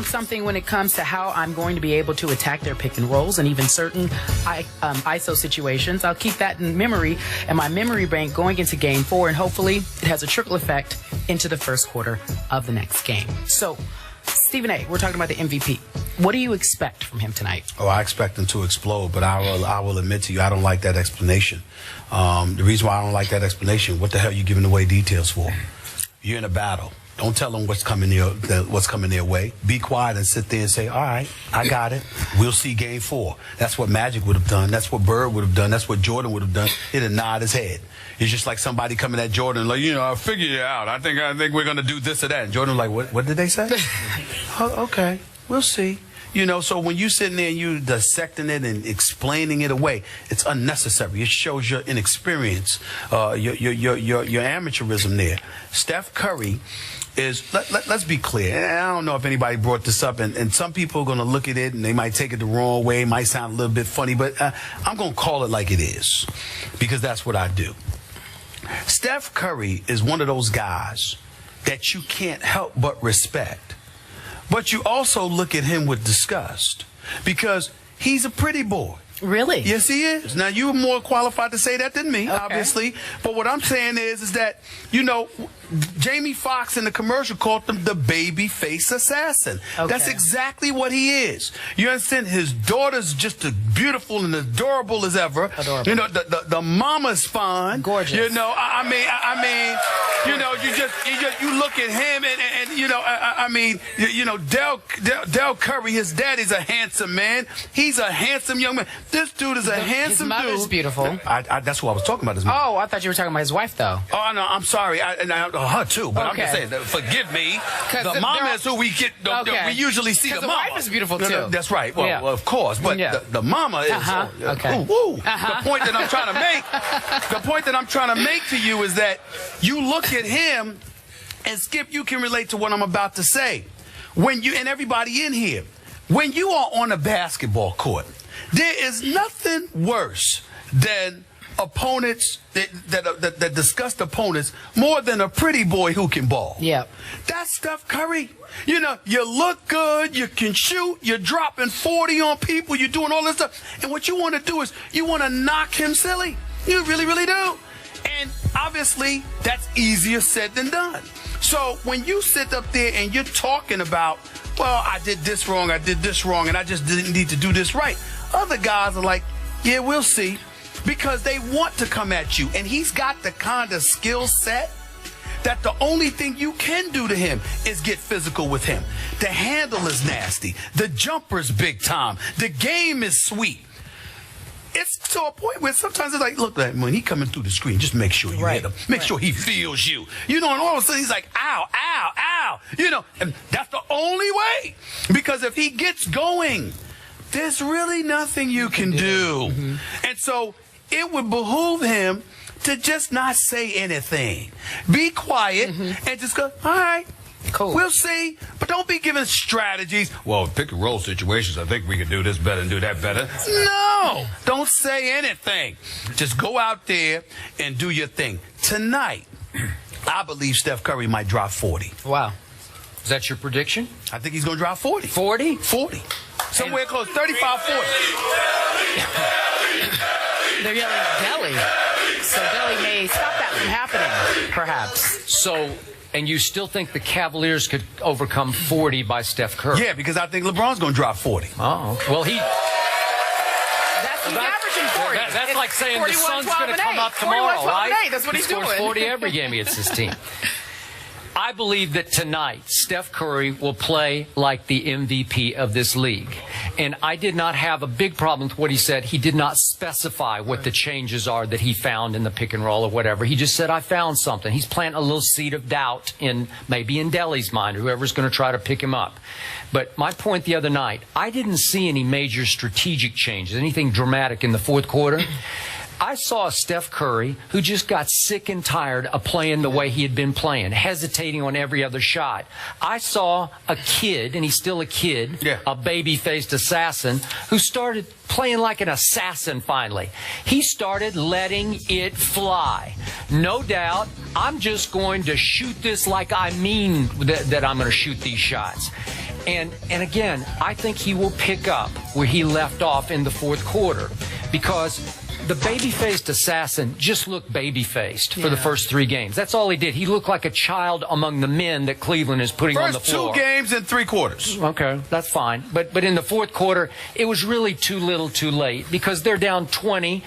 found something when it comes to how I'm going to be able to attack their pick and rolls and even certain ISO situations. I'll keep that in memory and my memory bank going into game 4, and hopefully it has a trickle effect into the first quarter of the next game. So, Stephen A., we're talking about the MVP. What do you expect from him tonight? Oh, I expect him to explode, but I will admit to you, I don't like that explanation. The reason why I don't like that explanation, what the hell are you giving away details for? You're in a battle. Don't tell them what's coming their way. Be quiet and sit there and say, all right, I got it. We'll see game 4. That's what Magic would have done. That's what Bird would have done. That's what Jordan would have done. He'd nod his head. It's just like somebody coming at Jordan like, I'll figure you out. I think we're going to do this or that. And Jordan was like, what did they say? Oh, okay, we'll see. So when you sitting there and you dissecting it and explaining it away, it's unnecessary. It shows your inexperience, your amateurism there. Steph Curry is, let's be clear, and I don't know if anybody brought this up, and some people are going to look at it and they might take it the wrong way, it might sound a little bit funny, but I'm going to call it like it is, because that's what I do. Steph Curry is one of those guys that you can't help but respect. But you also look at him with disgust because he's a pretty boy. Really? Yes, he is. Now, you're more qualified to say that than me, obviously. But what I'm saying is that, Jamie Foxx in the commercial called him the baby face assassin. Okay. That's exactly what he is. You understand? His daughter's just as beautiful and adorable as ever. Adorable. The mama's fine. Gorgeous. You look at him Del Curry, his daddy's a handsome man. He's a handsome young man. This dude is a handsome dude. His mother's beautiful. That's what I was talking about. Oh, I thought you were talking about his wife, though. Oh, no, I'm sorry. Her too, but I'm just saying, forgive me. The mama is who we get. We usually see the mama. The wife is beautiful too. That's right. Well, of course, but the mama is. Okay. The point that I'm trying to make to you is that you look at him, and Skip, you can relate to what I'm about to say. And everybody in here, when you are on a basketball court, there is nothing worse than opponents that disgust opponents more than a pretty boy who can ball. Yeah. That's Steph Curry. You look good, you can shoot, you're dropping 40 on people, you're doing all this stuff. And what you want to do is you want to knock him silly. You really, really do. And obviously, that's easier said than done. So when you sit up there and you're talking about, well, I did this wrong, and I just didn't need to do this right. Other guys are like, yeah, we'll see. Because they want to come at you. And he's got the kind of skill set that the only thing you can do to him is get physical with him. The handle is nasty. The jumper's big time. The game is sweet. It's to a point where sometimes it's like, look, when he coming through the screen, just make sure you hit him. Make sure he feels you. And all of a sudden he's like, ow, ow, ow. And that's the only way. Because if he gets going, there's really nothing you can do. Mm-hmm. And so it would behoove him to just not say anything. Be quiet and just go, all right, cool. We'll see. But don't be giving strategies. Well, pick and roll situations, I think we can do this better and do that better. No, don't say anything. Just go out there and do your thing. Tonight, I believe Steph Curry might drop 40. Wow. Is that your prediction? I think he's going to drop 40. 40? 40. Somewhere close, 35, 40. They're yelling Delhi. So Delhi may stop that from happening, perhaps. So, and you still think the Cavaliers could overcome 40 by Steph Curry? Yeah, because I think LeBron's going to drop 40. Oh, okay. Well, he's averaging 40. That's like saying the sun's going to come up tomorrow, right? That's what he's doing. He scores 40 every game against his team. I believe that tonight, Steph Curry will play like the MVP of this league. And I did not have a big problem with what he said. He did not specify what the changes are that he found in the pick and roll or whatever. He just said, I found something. He's planting a little seed of doubt maybe in Delhi's mind, or whoever's going to try to pick him up. But my point the other night, I didn't see any major strategic changes, anything dramatic in the fourth quarter. I saw Steph Curry who just got sick and tired of playing the way he had been playing, hesitating on every other shot. I saw a kid, and he's still a kid, a baby-faced assassin, who started playing like an assassin finally. He started letting it fly. No doubt, I'm just going to shoot this like I mean that I'm going to shoot these shots. And again, I think he will pick up where he left off in the fourth quarter, because the baby-faced assassin just looked baby-faced for the first 3 games. That's all he did. He looked like a child among the men that Cleveland is putting on the floor. First 2 games and 3 quarters. Okay, that's fine. But in the fourth quarter, it was really too little too late, because they're down 20,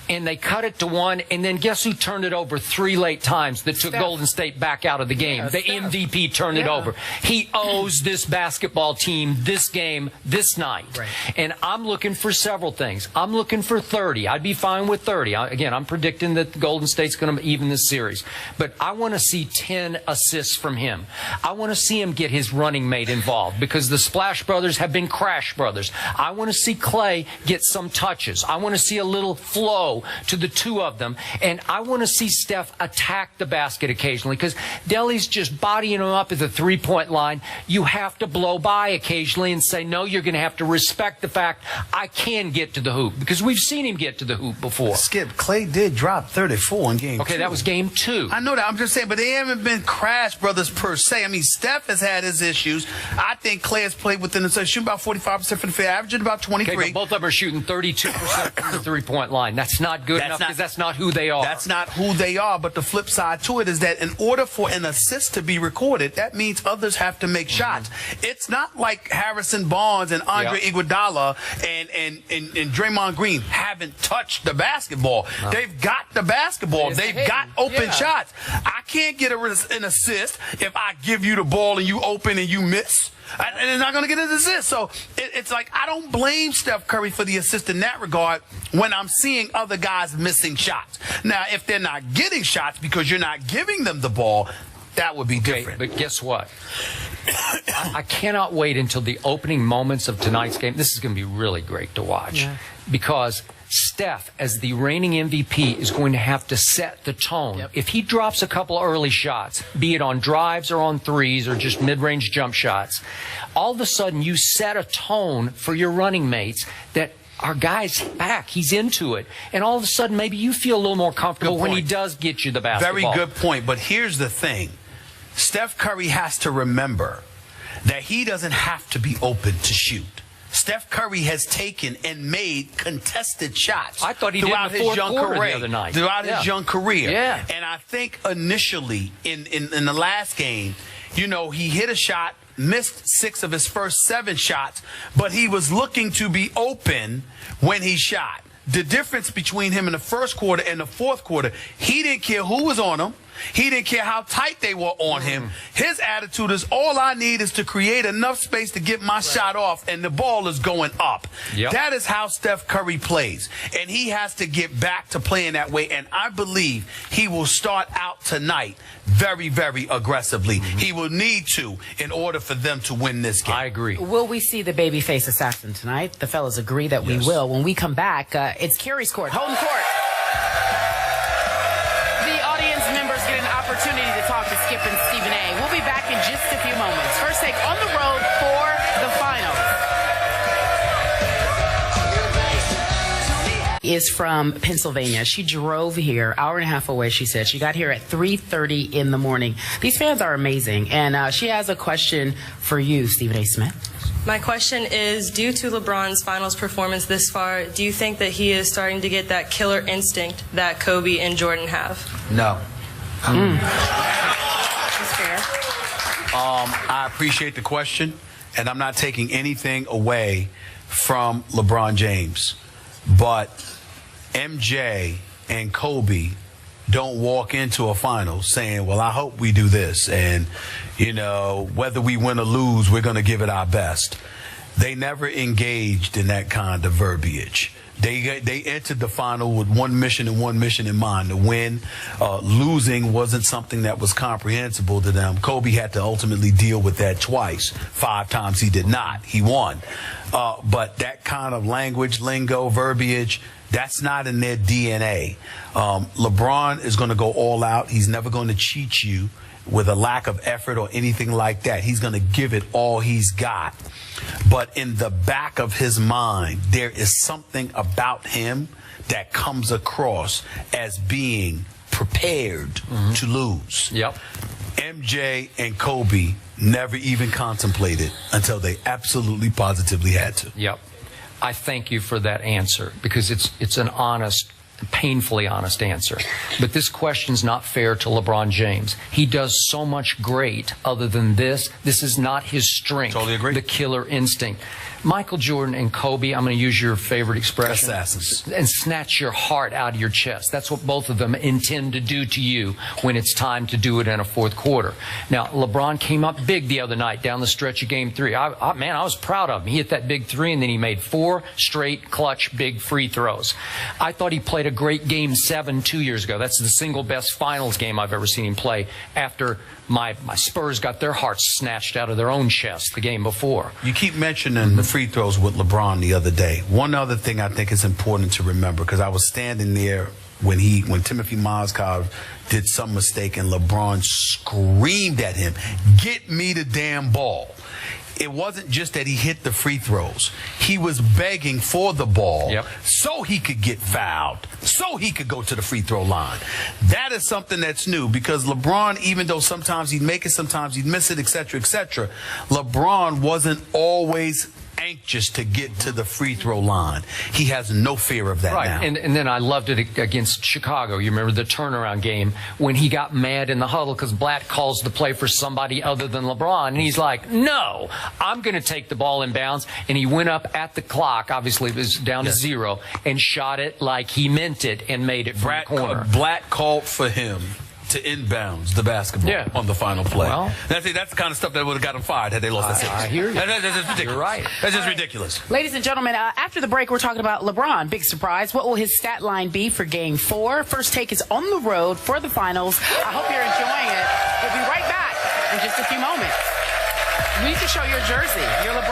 and they cut it to 1, and then guess who turned it over 3 late times that took Golden State back out of the game? The MVP turned it over. He owes this basketball team this game this night. Right. And I'm looking for several things. I'm looking for 30. I'd be fine with 30. Again, I'm predicting that Golden State's going to even this series. But I want to see 10 assists from him. I want to see him get his running mate involved, because the Splash Brothers have been Crash Brothers. I want to see Clay get some touches. I want to see a little flow to the 2 of them. And I want to see Steph attack the basket occasionally, because Delly's just bodying him up at the 3-point line. You have to blow by occasionally and say, no, you're going to have to respect the fact I can get to the hoop, because we've seen him get to the hoop before. Skip, Clay did drop 34 in game 2. Okay, that was game 2. I know that. I'm just saying, but they haven't been Crash Brothers per se. I mean, Steph has had his issues. I think Clay has played within the shooting about 45% from the field, averaging about 23. Okay, but both of them are shooting 32% from the 3-point line. That's not good enough, because that's not who they are. That's not who they are. But the flip side to it is that in order for an assist to be recorded, that means others have to make shots. It's not like Harrison Barnes and Andre Iguodala and Draymond Green haven't touched the basketball. They've got the basketball. They've got open shots. I can't get an assist if I give you the ball and you open and you miss. And they're not going to get an assist. So it's like, I don't blame Steph Curry for the assist in that regard when I'm seeing other guys missing shots. Now, if they're not getting shots because you're not giving them the ball, that would be different. But guess what? I cannot wait until the opening moments of tonight's game. This is going to be really great to watch, because Steph, as the reigning MVP, is going to have to set the tone. If he drops a couple early shots, be it on drives or on threes or just mid-range jump shots, all of a sudden you set a tone for your running mates that our guy's back. He's into it. And all of a sudden, maybe you feel a little more comfortable when he does get you the basketball. Very good point. But here's the thing. Steph Curry has to remember that he doesn't have to be open to shoot. Steph Curry has taken and made contested shots. I thought he did in the fourth quarter the other night. Throughout his young career. Yeah. And I think initially in the last game, you know, he hit a shot, missed 6 of his first 7 shots, but he was looking to be open when he shot. The difference between him in the first quarter and the fourth quarter, he didn't care who was on him. He didn't care how tight they were on him. His attitude is, all I need is to create enough space to get my shot off, and the ball is going up. That is how Steph Curry plays. And he has to get back to playing that way. And I believe he will start out tonight very, very aggressively. He will need to in order for them to win this game. I agree. Will we see the babyface assassin tonight? The fellas agree that we will. When we come back, it's Carey's court, home court. Members get an opportunity to talk to Skip and Stephen A. We'll be back in just a few moments. First take on the road for the finals is from Pennsylvania. She drove here, hour and a half away, she said. She got here at 3:30 in the morning. These fans are amazing. And she has a question for you, Stephen A. Smith. My question is, due to LeBron's finals performance this far, do you think that he is starting to get that killer instinct that Kobe and Jordan have? No. That's fair. I appreciate the question, and I'm not taking anything away from LeBron James. But MJ and Kobe don't walk into a final saying, well, I hope we do this. And, you know, whether we win or lose, we're going to give it our best. They never engaged in that kind of verbiage. They entered the final with one mission and one mission in mind, to win. Losing wasn't something that was comprehensible to them. Kobe had to ultimately deal with that twice. 5 times he did not. He won. But that kind of language, lingo, verbiage, that's not in their DNA. LeBron is going to go all out. He's never going to cheat you with a lack of effort or anything like that. He's going to give it all he's got. But in the back of his mind, there is something about him that comes across as being prepared to lose. MJ and Kobe never even contemplated until they absolutely positively had to. Yep. I thank you for that answer because it's an honest, painfully honest answer. But this question's not fair to LeBron James. He does so much great other than this. This is not his strength. Totally agree. The killer instinct. Michael Jordan and Kobe, I'm going to use your favorite expression. Assassins. And snatch your heart out of your chest. That's what both of them intend to do to you when it's time to do it in a fourth quarter. Now, LeBron came up big the other night down the stretch of Game 3. Man, I was proud of him. He hit that big three, and then he made 4 straight clutch big free throws. I thought he played a great Game 7 2 years ago. That's the single best finals game I've ever seen him play after my Spurs got their hearts snatched out of their own chest the game before. You keep mentioning the free throws with LeBron the other day. One other thing I think is important to remember, because I was standing there when Timothy Mozgov did some mistake and LeBron screamed at him, "Get me the damn ball." It wasn't just that he hit the free throws. He was begging for the ball so he could get fouled, so he could go to the free throw line. That is something that's new, because LeBron, even though sometimes he'd make it, sometimes he'd miss it, etc., LeBron wasn't always anxious to get to the free throw line. He has no fear of that now. And then I loved it against Chicago. You remember the turnaround game when he got mad in the huddle because Blatt calls the play for somebody other than LeBron, and he's like, "No, I'm going to take the ball in bounds." And he went up at the clock, obviously it was down to 0, and shot it like he meant it and made it from the corner. Blatt called for him to inbounds the basketball on the final play. Well, that's the kind of stuff that would have got him fired had they lost that series. I hear you. That's just ridiculous. You're right. That's just ridiculous. Ladies and gentlemen, after the break, we're talking about LeBron. Big surprise. What will his stat line be for Game 4? First Take is on the road for the finals. I hope you're enjoying it. We'll be right back in just a few moments. You need to show your jersey, your LeBron